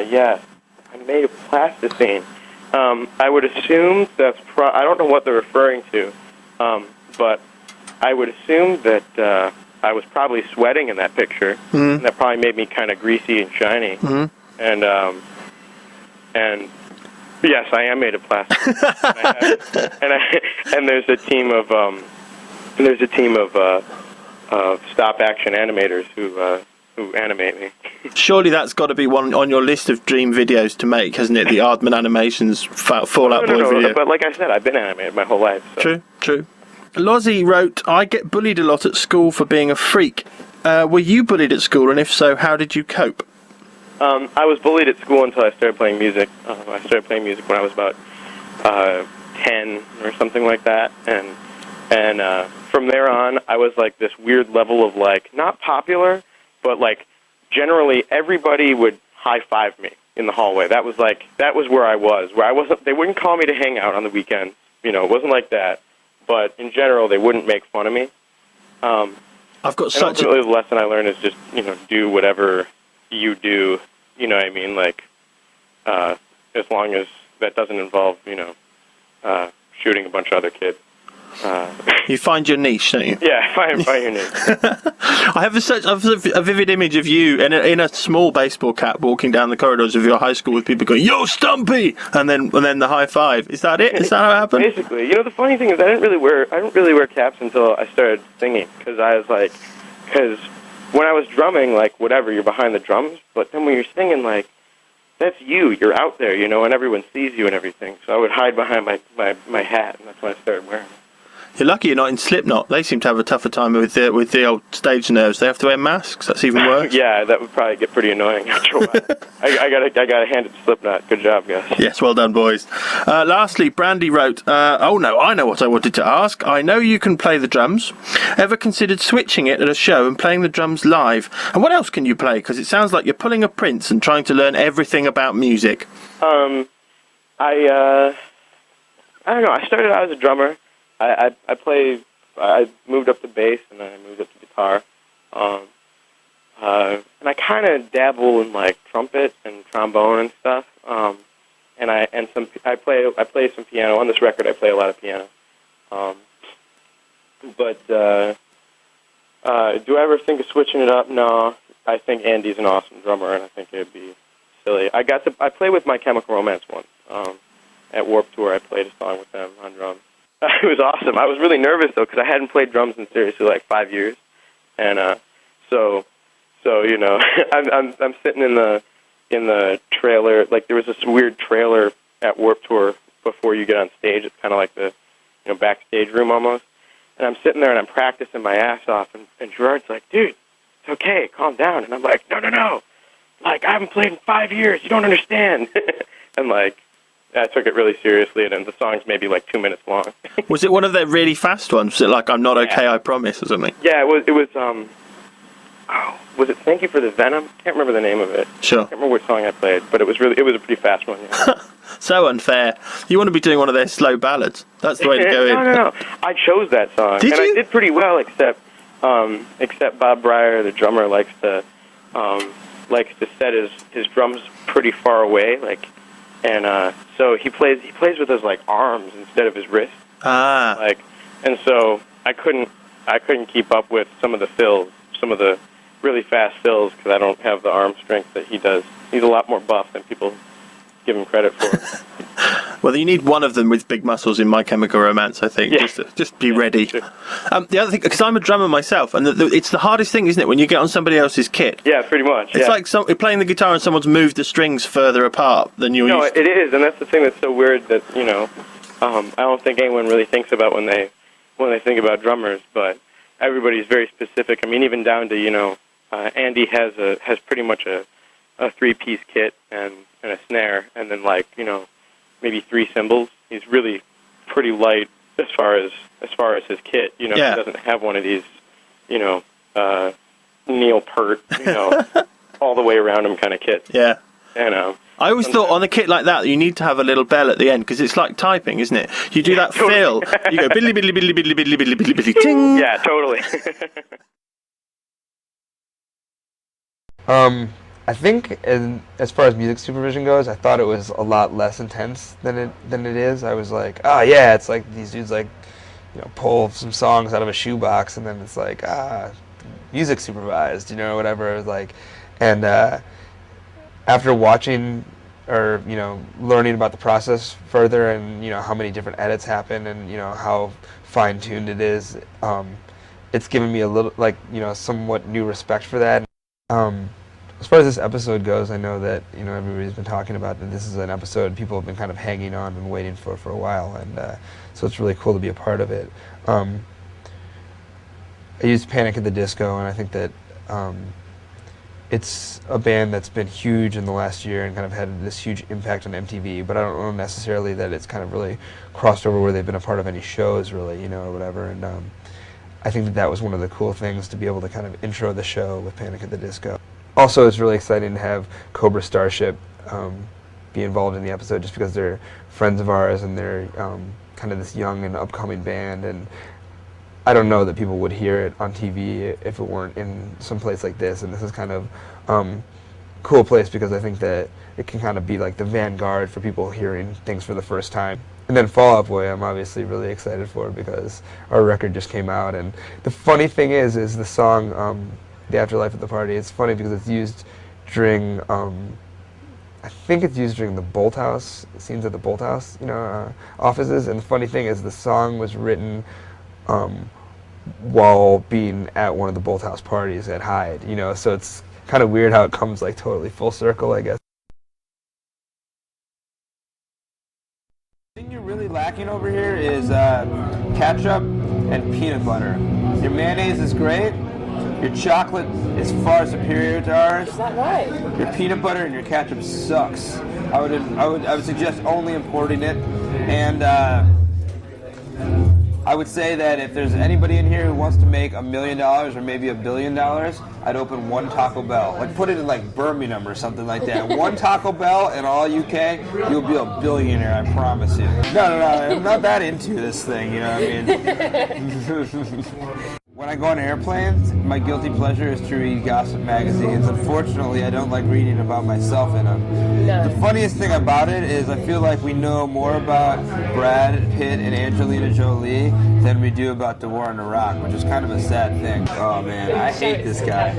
Yes. I'm made of plasticine. I would assume that's I don't know what they're referring to, but I would assume that I was probably sweating in that picture, and that probably made me kind of greasy and shiny. And yes, I am made of plastic. and there's a team of stop action animators who animate me. Surely that's got to be one on your list of dream videos to make, hasn't it? The Aardman Animations Fallout Boy video. But like I said, I've been animated my whole life. So. True. Lozzie wrote, I get bullied a lot at school for being a freak. Were you bullied at school, and if so, how did you cope? I was bullied at school until I started playing music. I started playing music when I was about 10 or something like that, and from there on, I was like this weird level of like not popular, but like generally everybody would high five me in the hallway. That was where I was. Where I wasn't. They wouldn't call me to hang out on the weekends. You know, it wasn't like that. But in general, they wouldn't make fun of me. I've got such a the lesson I learned is just do whatever you do. You know what I mean? Like as long as that doesn't involve shooting a bunch of other kids. You find your niche, don't you? Yeah, find your niche. I have a vivid image of you in a small baseball cap walking down the corridors of your high school with people going, "Yo, Stumpy!" and then the high five. Is that it? Is that how it happened? Basically, the funny thing is I don't really wear caps until I started singing because when I was drumming, like whatever, you're behind the drums, but then when you're singing, like that's you're out there, and everyone sees you and everything. So I would hide behind my hat, and that's when I started wearing it. You're lucky you're not in Slipknot. They seem to have a tougher time with the old stage nerves. They have to wear masks. That's even worse. Yeah, that would probably get pretty annoying after a while. I gotta hand it to Slipknot. Good job, guys. Yes, well done, boys. Lastly, Brandy wrote, oh no, I know what I wanted to ask. I know you can play the drums. Ever considered switching it at a show and playing the drums live? And what else can you play? Because it sounds like you're pulling a Prince and trying to learn everything about music. I don't know. I started out as a drummer. I moved up to bass, and then I moved up to guitar. And I kind of dabble in like trumpet and trombone and stuff. And I play some piano. On this record, I play a lot of piano. But do I ever think of switching it up? No. I think Andy's an awesome drummer, and I think it'd be silly. I played with My Chemical Romance once. At Warped Tour, I played a song with them on drums. It was awesome. I was really nervous though because I hadn't played drums in seriously like 5 years, and so I'm sitting in the trailer. Like there was this weird trailer at Warped Tour before you get on stage. It's kind of like the backstage room almost. And I'm sitting there and I'm practicing my ass off, and Gerard's like, "Dude, it's okay, calm down." And I'm like, No. Like I haven't played in 5 years. You don't understand. And like. I took it really seriously, and the song's maybe like 2 minutes long. Was it one of the really fast ones? Was it like "I'm Not Okay, I Promise" or something? Yeah, it was. Was it "Thank You for the Venom"? I can't remember the name of it. Sure. I can't remember what song I played, but it was a pretty fast one. Yeah. So unfair. You want to be doing one of their slow ballads. That's the way to go in. No. I chose that song, Did you? I did pretty well, except Bob Breyer, the drummer, likes to set his drums pretty far away, like. And so he plays with his like arms instead of his wrists. And so I couldn't keep up with some of the fills, some of the really fast fills, because I don't have the arm strength that he does. He's a lot more buff than people give him credit for. Well, you need one of them with big muscles in My Chemical Romance, I think. Yeah. Just be ready. Sure. The other thing, because I'm a drummer myself, and it's the hardest thing, isn't it, when you get on somebody else's kit? Yeah, pretty much. It's like playing the guitar and someone's moved the strings further apart than you're used to. No, it is, and that's the thing that's so weird that, I don't think anyone really thinks about when they think about drummers, but everybody's very specific. I mean, even down to, Andy has pretty much a 3-piece kit and a snare, and then maybe 3 cymbals. He's really pretty light as far as his kit. He doesn't have one of these, Neil Peart, all the way around him kind of kits. Yeah. And I always thought on a kit like that you need to have a little bell at the end, because it's like typing, isn't it? You do that fill. You go biddly biddly biddly biddly biddly biddly biddly biddly ting. Yeah, totally. I think, as far as music supervision goes, I thought it was a lot less intense than it is. I was like, oh yeah, it's like these dudes like, pull some songs out of a shoebox, and then it's like, music supervised, whatever. Like, and after watching or learning about the process further, and how many different edits happen, and how fine-tuned it is, it's given me a little, like, somewhat new respect for that. As far as this episode goes, I know that everybody's been talking about that this is an episode people have been kind of hanging on and waiting for a while, and so it's really cool to be a part of it. I used Panic at the Disco, and I think that it's a band that's been huge in the last year and kind of had this huge impact on MTV, but I don't know necessarily that it's kind of really crossed over where they've been a part of any shows, really, or whatever. And I think that was one of the cool things, to be able to kind of intro the show with Panic at the Disco. Also, it's really exciting to have Cobra Starship be involved in the episode, just because they're friends of ours, and they're kind of this young and upcoming band, and I don't know that people would hear it on TV if it weren't in some place like this, and this is kind of cool place, because I think that it can kind of be like the vanguard for people hearing things for the first time. And then Fall Out Boy, I'm obviously really excited for, because our record just came out, and the funny thing is the song The Afterlife at the Party, it's funny because it's used during I think it's used during the Bolt House scenes at the Bolt House offices, and the funny thing is the song was written while being at one of the Bolt House parties at Hyde, so it's kind of weird how it comes like totally full circle, I guess. The thing you're really lacking over here is ketchup and peanut butter. Your mayonnaise is great. Your chocolate is far superior to ours. Is that right? Your peanut butter and your ketchup sucks. I would suggest only importing it, and I would say that if there's anybody in here who wants to make $1 million or maybe $1 billion, I'd open one Taco Bell. Like, put it in like Birmingham or something like that. One Taco Bell in all UK, you'll be a billionaire, I promise you. No, I'm not that into this thing, you know what I mean? When I go on airplanes, my guilty pleasure is to read gossip magazines. Unfortunately, I don't like reading about myself in them. No. The funniest thing about it is I feel like we know more about Brad Pitt and Angelina Jolie than we do about the war in Iraq, which is kind of a sad thing. Oh man, I hate this guy.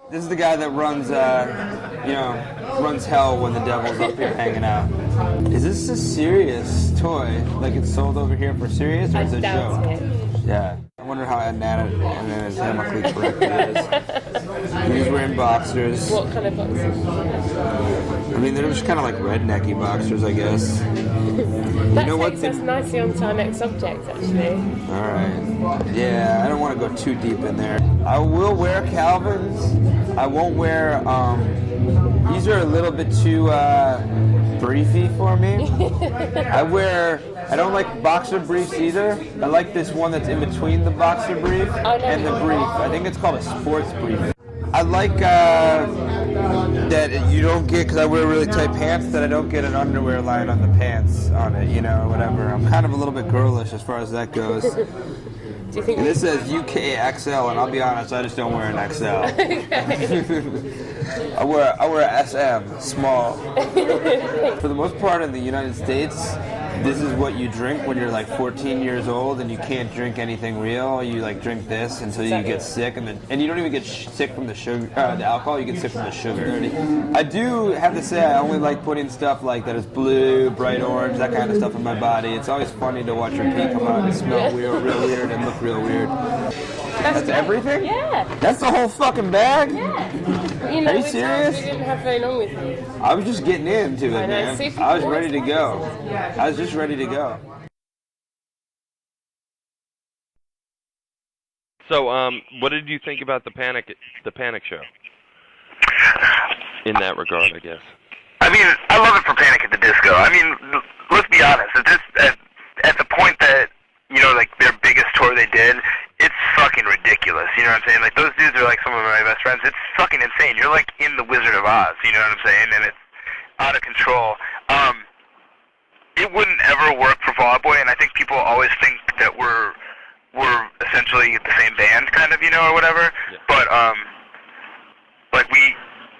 This is the guy that runs, runs hell when the devil's up here hanging out. Is this a serious toy? Like it's sold over here for serious, or is it a doubt joke? it. Yeah. I wonder how anatomically correct it is. He's wearing boxers. What kind of boxers? I mean, they're just kind of like rednecky boxers, I guess. That takes us nicely on to our next subject, actually. Alright. Yeah, I don't want to go too deep in there. I will wear Calvins. I won't wear, these are a little bit too, briefy for me. I don't like boxer briefs either. I like this one that's in between the boxer brief and the brief. I think it's called a sports brief. I like that you don't get, because I wear really tight pants, that I don't get an underwear line on the pants on it, or whatever. I'm kind of a little bit girlish as far as that goes. Do you think This says UK XL, and I'll be honest, I just don't wear an XL. I wear SM, small. For the most part in the United States, this is what you drink when you're like 14 years old and you can't drink anything real. You like drink this until you get sick, and you don't even get sick from the sugar, the alcohol. You get sick from the sugar. I do have to say I only like putting stuff like that is blue, bright orange, that kind of stuff in my body. It's always funny to watch your pee come out and smell real weird and look real weird. That's everything? Yeah. That's the whole fucking bag? Yeah. Are you serious? We didn't have very long with you. I was just getting into it, man. I was ready to go. I was just ready to go. So, what did you think about the Panic show? In that regard, I guess. I mean, I love it for Panic at the Disco. I mean, let's be honest. At the point that, like their biggest tour they did, it's fucking ridiculous. You know what I'm saying? Like, those dudes are like some of my best friends. It's fucking insane. You're like in the Wizard of Oz. You know what I'm saying? And it's out of control. It wouldn't ever work for Fall Out Boy, and I think people always think that we're essentially the same band, kind of, or whatever. Yeah. But like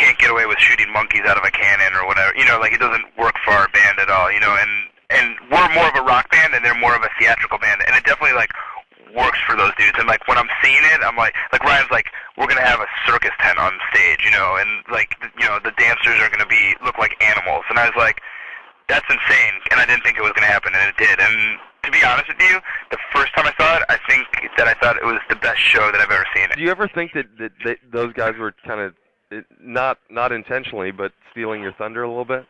can't get away with shooting monkeys out of a cannon or whatever. You know, like, it doesn't work for our band at all, you know, and we're more of a rock band and they're more of a theatrical band, and it definitely, like, works for those dudes. And, like, when I'm seeing it, I'm like Ryan's like, we're gonna have a circus tent on stage, you know, and, like, you know, the dancers are gonna look like animals. And I was like, that's insane, and I didn't think it was gonna happen, and it did. And to be honest with you, the first time I saw it, I think that I thought it was the best show that I've ever seen. Do you ever think that those guys were kind of not intentionally, but stealing your thunder a little bit?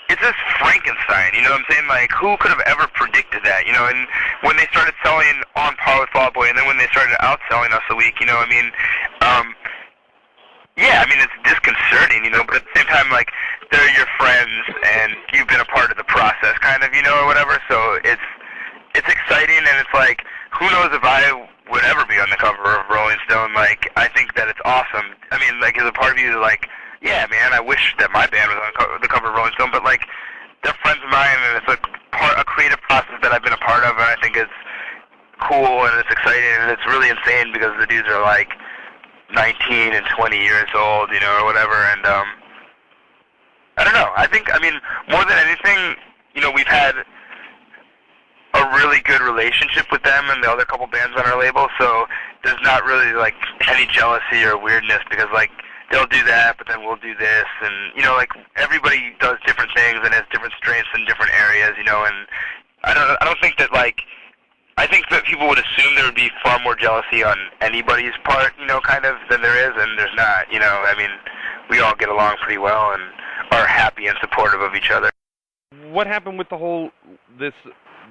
It's this Frankenstein, you know what I'm saying? Like, who could have ever predicted that, you know? And when they started selling on par with Fall Out Boy, and then when they started outselling us a week, you know, I mean, yeah, I mean, it's disconcerting, you know, but at the same time, like, they're your friends, and you've been a part of the process, kind of, you know, or whatever, so it's exciting, and it's like, who knows if I would ever be on the cover of Rolling Stone. Like, I think that it's awesome. I mean, like, as a part of you, like, yeah, man, I wish that my band was on the cover of Rolling Stone, but, like, they're friends of mine, and it's a creative process that I've been a part of, and I think it's cool, and it's exciting, and it's really insane because the dudes are, like, 19 and 20 years old, you know, or whatever, and, I don't know. I think, I mean, more than anything, you know, we've had a really good relationship with them and the other couple bands on our label, so there's not really, like, any jealousy or weirdness because, like, they'll do that, but then we'll do this, and, you know, like, everybody does different things and has different strengths in different areas, you know, and I don't think that, like, I think that people would assume there would be far more jealousy on anybody's part, you know, kind of, than there is, and there's not, you know. I mean, we all get along pretty well and are happy and supportive of each other. What happened with the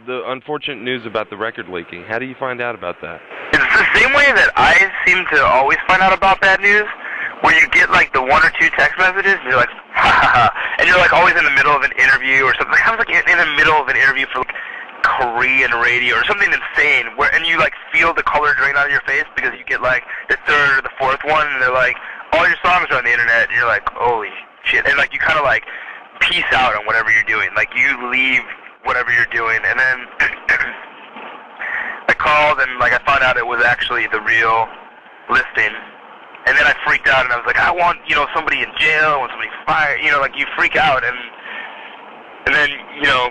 unfortunate news about the record leaking? How do you find out about that? It's the same way that I seem to always find out about bad news, where you get, like, the one or two text messages, and you're like, ha ha ha, and you're, like, always in the middle of an interview or something. I was, like, in the middle of an interview for, like, Korean radio or something insane, and you, like, feel the color drain out of your face because you get, like, the third or the fourth one, and they're like, all your songs are on the internet, and you're like, holy shit, and, like, you kind of, like, peace out on whatever you're doing. Like, you leave whatever you're doing, and then I called, and, like, I found out it was actually the real listing, and then I freaked out, and I was like, I want, you know, somebody in jail, I want somebody fired, you know, like, you freak out, and then, you know,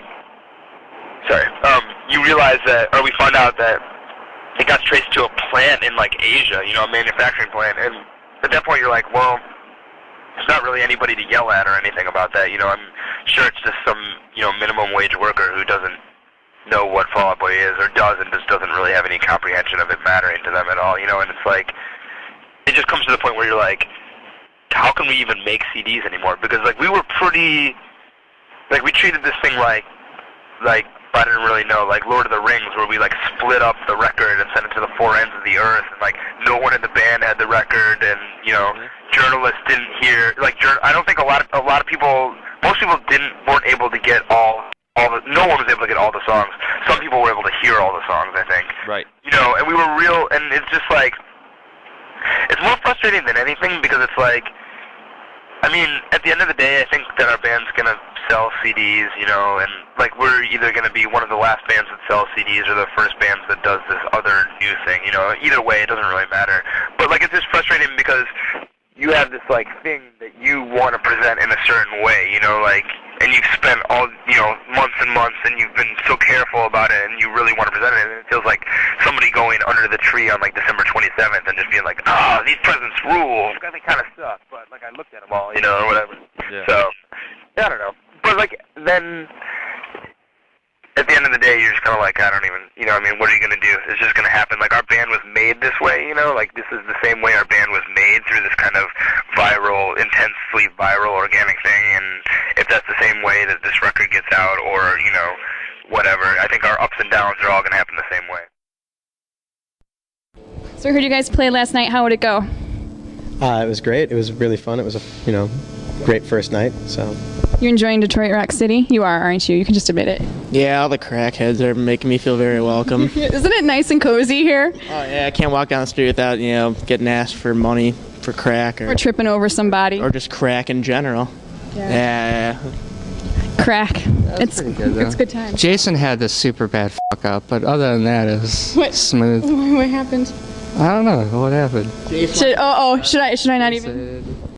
you realize that, or we found out that it got traced to a plant in, like, Asia, you know, a manufacturing plant, and at that point you're like, well, there's not really anybody to yell at or anything about that, you know. I'm sure it's just some, you know, minimum wage worker who doesn't know what Fall Out Boy is, or does, and just doesn't really have any comprehension of it mattering to them at all, you know. And it's like, it just comes to the point where you're like, how can we even make CDs anymore? Because, like, we were pretty, like, we treated this thing like I didn't really know, like Lord of the Rings, where we, like, split up the record and sent it to the four ends of the earth, and, like, no one in the band had the record, and, you know, journalists didn't hear, like, I don't think a lot of people, most people weren't able to get no one was able to get all the songs. Some people were able to hear all the songs, I think. Right. You know, and we were real, and it's just like, it's more frustrating than anything because it's like, I mean, at the end of the day, I think that our band's gonna sell CDs, you know, and, like, we're either gonna be one of the last bands that sells CDs or the first bands that does this other new thing, you know. Either way, it doesn't really matter. But, like, it's just frustrating because you have this, like, thing that you want to present in a certain way, you know, like, and you've spent all, you know, months and months, and you've been so careful about it, and you really want to present it, and it feels like somebody going under the tree on, like, December 27th and just being like, these presents rule. They kind of suck, but, like, I looked at them all, you know, or whatever. Yeah. So, I don't know. But, like, then, at the end of the day, you're just kind of like, I don't even, you know, I mean, what are you going to do? It's just going to happen. Like, our band was made this way, you know? Like, this is the same way our band was made, through this kind of viral, intensely viral, organic thing, and if that's the same way that this record gets out, or, you know, whatever, I think our ups and downs are all going to happen the same way. So I heard you guys play last night. How would it go? It was great. It was really fun. It was a, you know, great first night, so. You're enjoying Detroit Rock City? You are, aren't you? You can just admit it. Yeah, all the crackheads are making me feel very welcome. Isn't it nice and cozy here? Oh yeah, I can't walk down the street without, you know, getting asked for money for crack Or tripping over somebody. or just crack in general. Yeah. Crack. It's pretty good, though. It's good time. Jason had this super bad fuck up, but other than that, it was smooth. What happened? I don't know what happened. Should I not even?